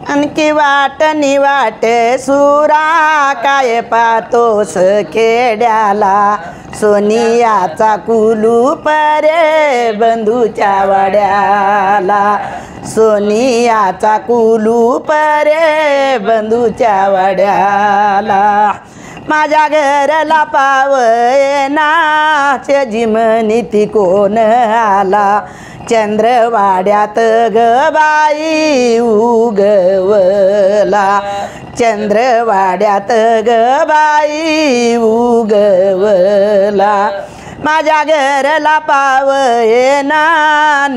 आणखी वाटणी वाटे सुरा काय पातोस खेड्याला सोनियाचा कुलूप रे बंधूच्या वाड्याला सोनियाचा कुलूप रे बंधूच्या वाड्याला माझ्या घरला पावना जिमनी ती कोण आला चंद्रवाड्यात ग बाई उगवला चंद्रवाड्यात ग बाई उगवला माझ्या घरला पावना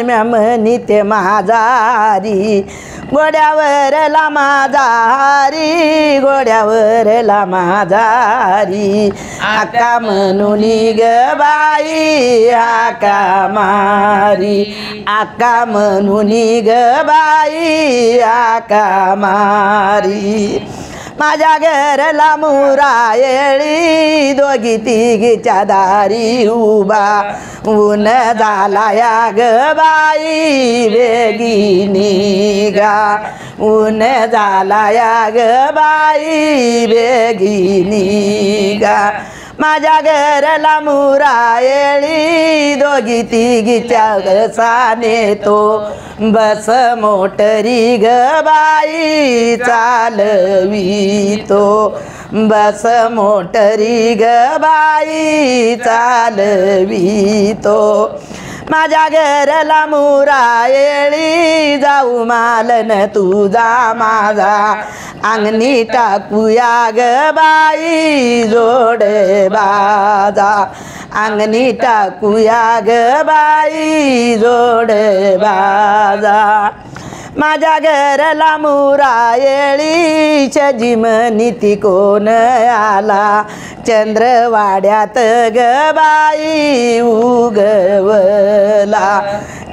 म्या म्हणी ते माझारी घोड्यावरला माझारी घोड्यावरला माझारी आका म्हणून ग बाई आका मारी आका म्हणून ग बाई आका मारी माझ्या घरला मुरायळी दोघी तिघीच्या दारी उभा ऊन झाला या ग बाई बेगिनी गा ऊन झाला या ग बाई बेगिनी गा माझ्या घरला मुरायळी दोघी तिघीच्या साने तो बस मोटरी ग बाई चालवी तो बस मोटरी ग बाई चालवी तो माझ्या घरला मुरायळी जाऊ मालन तुझा माझा अंगणी टाकूया ग बाई जोड बाजा अंगणी टाकूया ग बाई जोड बाजा माझ्या घरला मुरायळी जिमनी ती कोण आला चंद्रवाड्यात ग बाई उगवला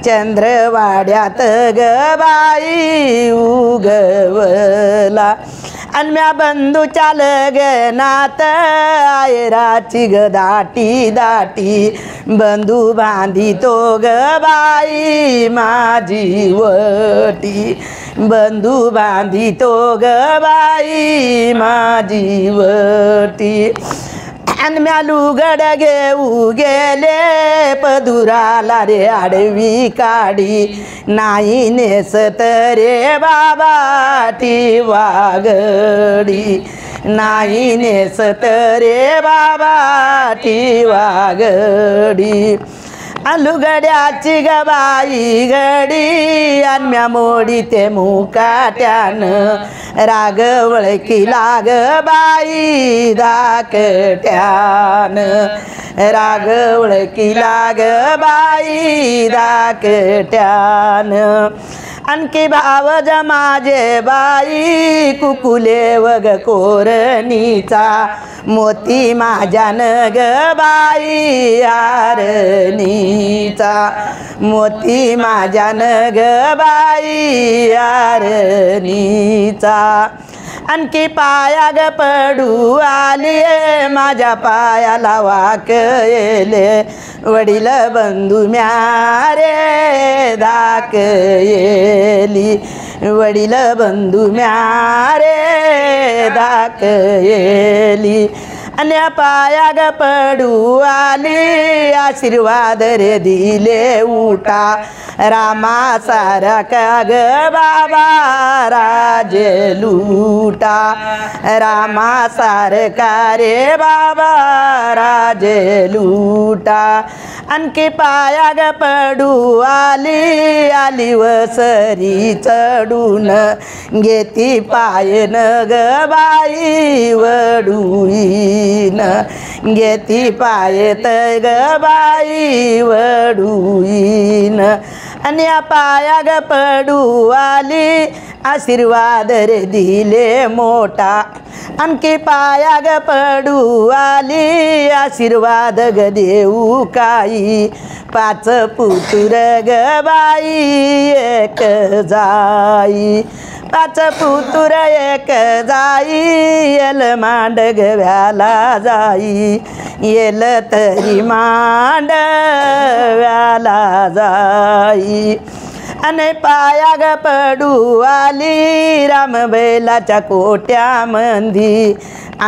चंद्रवाड्यात ग बाई उगवला आणि म्या बंधूच्या लग्नात आयराची ग दाटी दाटी बंधू बांधितो ग बाई माझी वटी बंधू बांधितो ग बाई माझी वटी आणि म्या लुगड घेऊ गेले पदुराला रे आडवी काढी नाही नेसत रे बाबा ती वागडी नाही नेसत रे बाबा ती वागडी लुगड्याची ग बाई गडी आणि म्या मोडी ते मुकाट्यानं रागवळ की लाग बाई दाकट्यान रागवळ की लाग बाई दाकट्यान आणखी भावज माझे बाई कुकुले वग कोरणीचा मोती माझ्या नग बाई हारणीचा मोती माझ्या नग बाई हारणीचा आणखी पाया ग पडू आली माझ्या पायाला वाक येले वडील बंधू म्या रे दाक येली वडील बंधू म्या रे दाक येली अन्या पाया ग पडू आली आशीर्वाद रे दिले उठा रामा सारा का ग बाबा राजे लूटा रामा सारका रे बाबा राजे लूटा आणखी पाया ग पडू आली आली वसरी चढून घेती पायन ग बाई वडूईन घेती पायत ग बाई वडूईन अन्या पाया ग पडू आली आशीर्वाद रे दिले मोठा आणखी पाया ग पडू आली आशीर्वाद ग देऊ काही पाच पुत्र ग बाई एक जाई पाच पुत्र एक जाई येल मांड गव्याला जाई येल तरी मांड व्याला जाई आणि पाया ग पडू आली राम बैलाच्या कोट्यामंदी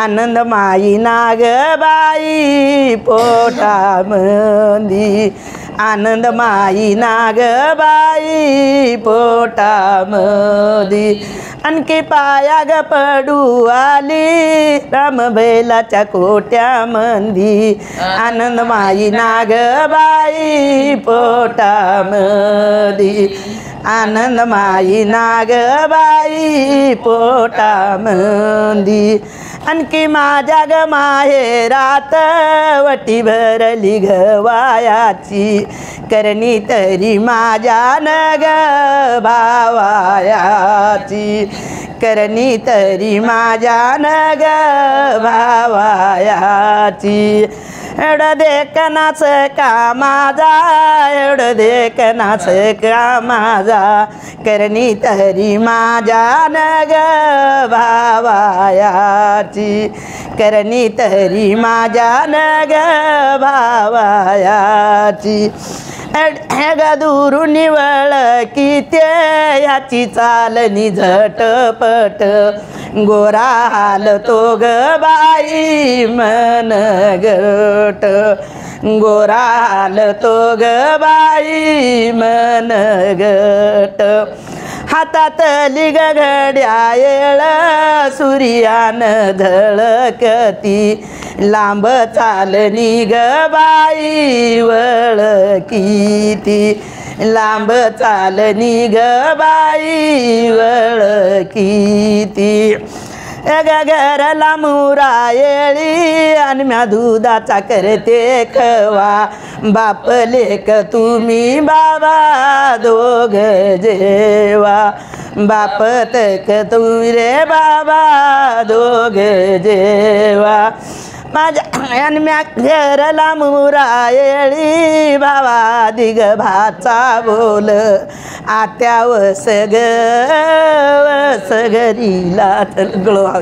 आनंद माई नाग बाई पोटामंदी आनंद माई नाग बाई पोटामंदी आणखी पाया ग पडू आली राम बैलाच्या कोट्यामंदी आनंद माई नाग बाई पोटामंदी आनंद माई नाग बाई पोटामंदी आणखी माझ्या ग माहेरात वटी भरली गवायाची करणी तरी माझ्या नग भावायाची करणी तरी माझ्या नग भावायाची एवढं देखनाच का माझा एवढं देखनाच का माझा करणी तरी माझ्या नग भावायाची करणी तरी माझ्या नग भावायाची ग दुरून निवळ की याची चालनी झटपट गोरा हालतो ग बाई मन गट गोरा हालतो ग बाई मन गट हातातली घड्याळ सूर्यान धळकती लांब चालनी ग बाई वळकिती लांब चालनी ग बाई वळकिती घरला मुरायळी आणि म्या दुधाचा करते खवा बाप लेक तुम्ही बाबा दोघ जेवा बाप तक तुम्ही रे बाबा दोघ जेवा माझ्या आणि म्या घरला मुरायळी भावा दिग भाचा बोल आत्या वसगरीला